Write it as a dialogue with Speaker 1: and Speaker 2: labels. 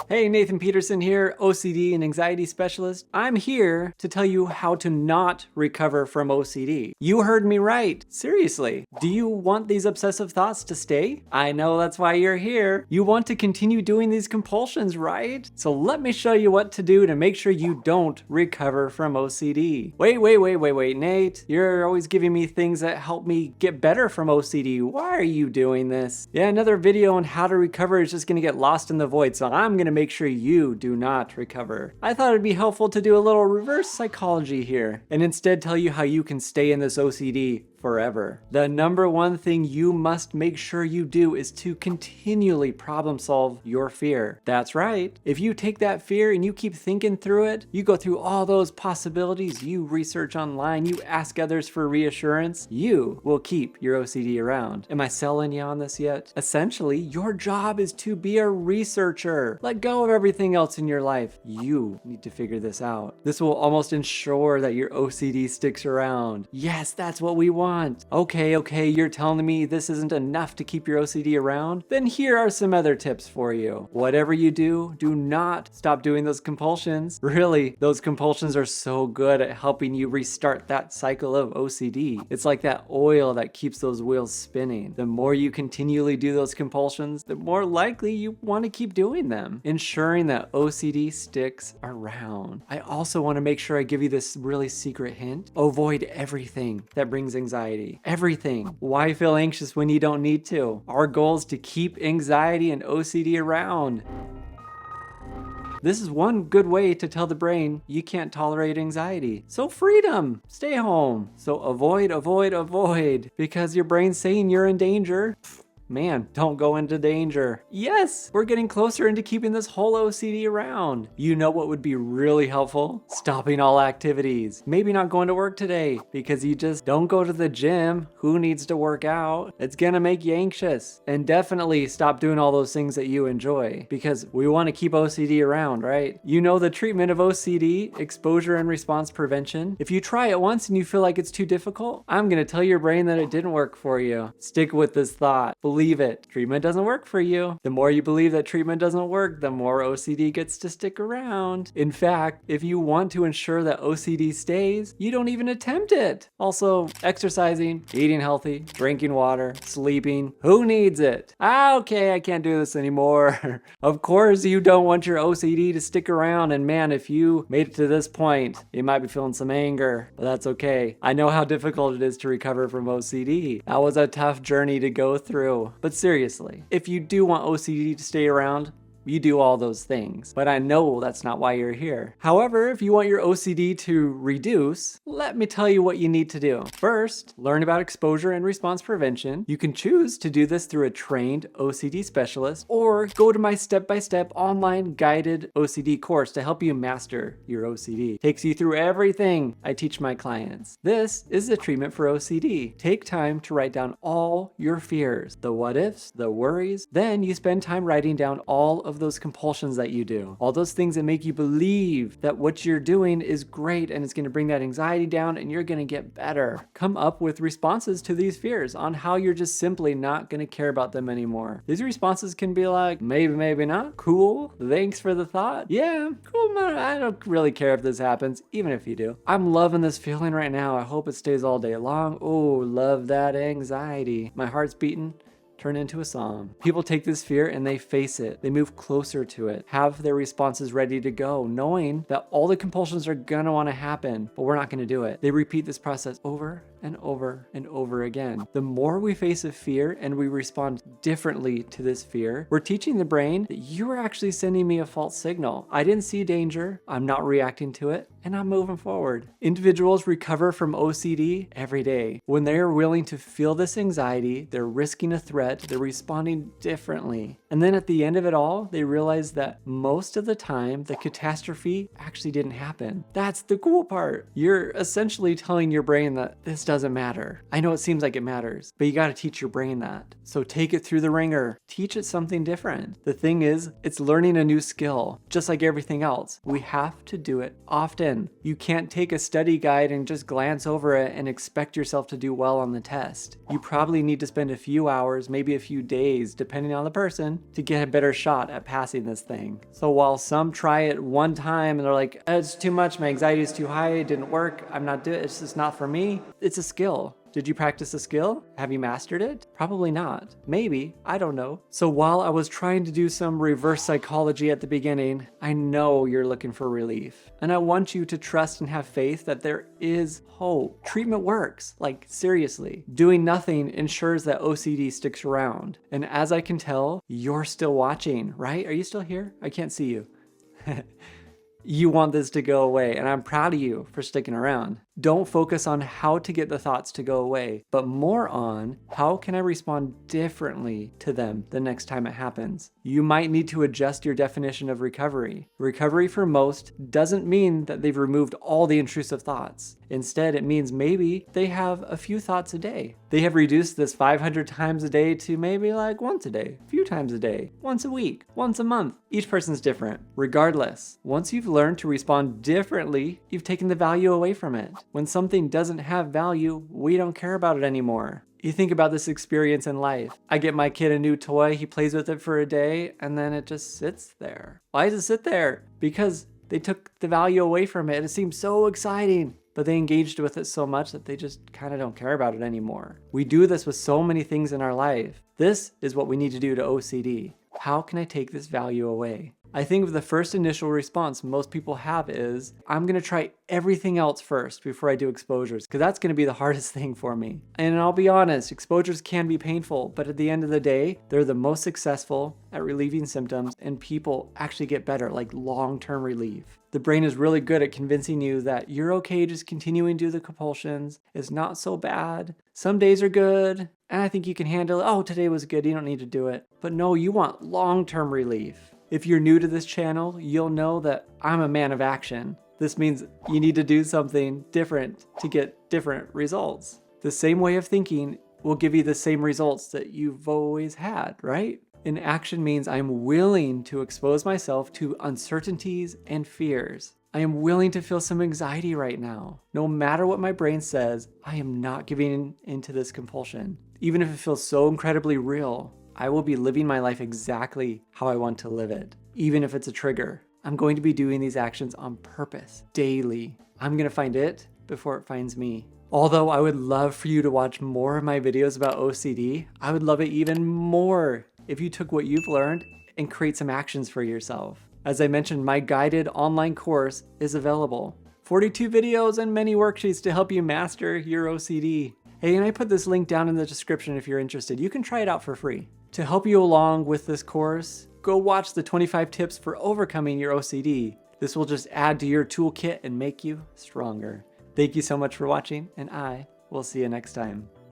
Speaker 1: Hey, Nathan Peterson here, OCD and anxiety specialist. I'm here to tell you how to not recover from OCD. You heard me right. Seriously, do you want these obsessive thoughts to stay? I know that's why you're here. You want to continue doing these compulsions, right? So let me show you what to do to make sure you don't recover from OCD. Wait, Nate. You're always giving me things that help me get better from OCD. Why are you doing this? Yeah, another video on how to recover is just gonna get lost in the void, so I'm gonna make sure you do not recover. I thought it'd be helpful to do a little reverse psychology here and instead tell you how you can stay in this OCD forever. The number one thing you must make sure you do is to continually problem solve your fear. That's right. If you take that fear and you keep thinking through it, you go through all those possibilities, you research online, you ask others for reassurance, you will keep your OCD around. Am I selling you on this yet? Essentially, your job is to be a researcher. Let go of everything else in your life. You need to figure this out. This will almost ensure that your OCD sticks around. Yes, that's what we want. Okay, you're telling me this isn't enough to keep your OCD around? Then here are some other tips for you. Whatever you do, do not stop doing those compulsions. Really, those compulsions are so good at helping you restart that cycle of OCD. It's like that oil that keeps those wheels spinning. The more you continually do those compulsions, the more likely you want to keep doing them, ensuring that OCD sticks around. I also want to make sure I give you this really secret hint. Avoid everything that brings anxiety. Everything. Why feel anxious when you don't need to? Our goal is to keep anxiety and OCD around. This is one good way to tell the brain you can't tolerate anxiety. So freedom, stay home. So avoid, because your brain's saying you're in danger. Man, don't go into danger. Yes, we're getting closer into keeping this whole OCD around. You know what would be really helpful? Stopping all activities. Maybe not going to work today because you just don't go to the gym. Who needs to work out? It's gonna make you anxious. And definitely stop doing all those things that you enjoy because we want to keep OCD around, right? You know the treatment of OCD, exposure and response prevention. If you try it once and you feel like it's too difficult, I'm gonna tell your brain that it didn't work for you. Stick with this thought. Believe it. Treatment doesn't work for you. The more you believe that treatment doesn't work, the more OCD gets to stick around. In fact, if you want to ensure that OCD stays, you don't even attempt it. Also, exercising, eating healthy, drinking water, sleeping. Who needs it? Okay, I can't do this anymore. Of course, you don't want your OCD to stick around. And man, if you made it to this point, you might be feeling some anger, but that's okay. I know how difficult it is to recover from OCD. That was a tough journey to go through. But seriously, if you do want OCD to stay around, you do all those things, but I know that's not why you're here. However, if you want your OCD to reduce, let me tell you what you need to do. First, learn about exposure and response prevention. You can choose to do this through a trained OCD specialist or go to my step-by-step online guided OCD course to help you master your OCD. Takes you through everything I teach my clients. This is the treatment for OCD. Take time to write down all your fears, the what ifs, the worries. Then you spend time writing down all of those compulsions that you do, all those things that make you believe that what you're doing is great and it's going to bring that anxiety down and you're going to get better. Come up with responses to these fears on how you're just simply not going to care about them anymore. These responses can be like, maybe not, cool, thanks for the thought, yeah, cool, I don't really care if this happens, even if you do. I'm loving this feeling right now. I hope it stays all day long. Oh, love that anxiety. My heart's beating. Turn into a song. People take this fear and they face it. They move closer to it, have their responses ready to go, knowing that all the compulsions are gonna wanna happen, but we're not gonna do it. They repeat this process over and over and over again. The more we face a fear and we respond differently to this fear, we're teaching the brain that you are actually sending me a false signal. I didn't see danger, I'm not reacting to it, and I'm moving forward. Individuals recover from OCD every day. When they are willing to feel this anxiety, they're risking a threat, they're responding differently. And then at the end of it all, they realize that most of the time, the catastrophe actually didn't happen. That's the cool part. You're essentially telling your brain that this doesn't matter. I know it seems like it matters, but you gotta teach your brain that. So take it through the ringer. Teach it something different. The thing is, it's learning a new skill. Just like everything else, we have to do it often. in. You can't take a study guide and just glance over it and expect yourself to do well on the test. You probably need to spend a few hours, maybe a few days, depending on the person, to get a better shot at passing this thing. So while some try it one time and they're like, it's too much, my anxiety is too high, it didn't work, I'm not doing it, it's just not for me. It's a skill. Did you practice a skill? Have you mastered it? Probably not. Maybe, I don't know. So while I was trying to do some reverse psychology at the beginning, I know you're looking for relief. And I want you to trust and have faith that there is hope. Treatment works, like seriously. Doing nothing ensures that OCD sticks around. And as I can tell, you're still watching, right? Are you still here? I can't see you. You want this to go away, and I'm proud of you for sticking around. Don't focus on how to get the thoughts to go away, but more on how can I respond differently to them the next time it happens. You might need to adjust your definition of recovery. Recovery for most doesn't mean that they've removed all the intrusive thoughts. Instead, it means maybe they have a few thoughts a day. They have reduced this 500 times a day to maybe like once a day, a few times a day, once a week, once a month. Each person's different. Regardless, once you've learned to respond differently, you've taken the value away from it. When something doesn't have value, we don't care about it anymore. You think about this experience in life. I get my kid a new toy, he plays with it for a day, and then it just sits there. Why does it sit there? Because they took the value away from it. It seems so exciting, but they engaged with it so much that they just kind of don't care about it anymore. We do this with so many things in our life. This is what we need to do to OCD. How can I take this value away? I think the first initial response most people have is, I'm gonna try everything else first before I do exposures, because that's gonna be the hardest thing for me. And I'll be honest, exposures can be painful, but at the end of the day, they're the most successful at relieving symptoms, and people actually get better, like long-term relief. The brain is really good at convincing you that you're okay just continuing to do the compulsions. It's not so bad. Some days are good, and I think you can handle it. Oh, today was good, you don't need to do it. But no, you want long-term relief. If you're new to this channel, you'll know that I'm a man of action. This means you need to do something different to get different results. The same way of thinking will give you the same results that you've always had, right? And action means I'm willing to expose myself to uncertainties and fears. I am willing to feel some anxiety right now. No matter what my brain says, I am not giving into this compulsion. Even if it feels so incredibly real, I will be living my life exactly how I want to live it. Even if it's a trigger, I'm going to be doing these actions on purpose, daily. I'm gonna find it before it finds me. Although I would love for you to watch more of my videos about OCD, I would love it even more if you took what you've learned and create some actions for yourself. As I mentioned, my guided online course is available. 42 videos and many worksheets to help you master your OCD. Hey, and I put this link down in the description if you're interested. You can try it out for free. To help you along with this course, go watch the 25 tips for overcoming your OCD. This will just add to your toolkit and make you stronger. Thank you so much for watching, and I will see you next time.